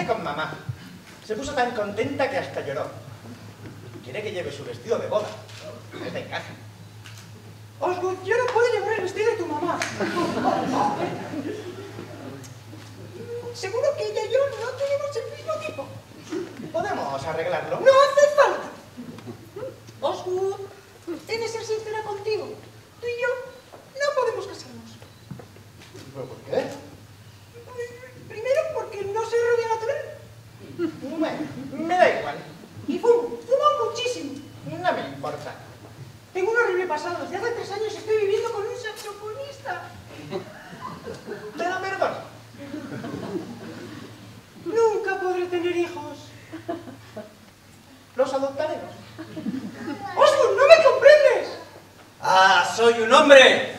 Viene con mamá. Se puso tan contenta que hasta lloró. Quiere que lleve su vestido de boda. Es de encaje. Osgood, yo no puedo llevar el vestido de tu mamá. Seguro que ella y yo no tenemos el mismo tipo. Podemos arreglarlo. ¡No hace falta! Osgood, he de ser sincera contigo. Tú y yo no podemos casarnos. ¿Pero por qué? Primero porque no soy rubia natural. Me da igual. Y fumo muchísimo. No me importa. Tengo un horrible pasado. Desde hace 3 años estoy viviendo con un saxofonista. Te lo perdono. Nunca podré tener hijos. Los adoptaremos. Osgood, ¿no me comprendes? ¡Ah, soy un hombre!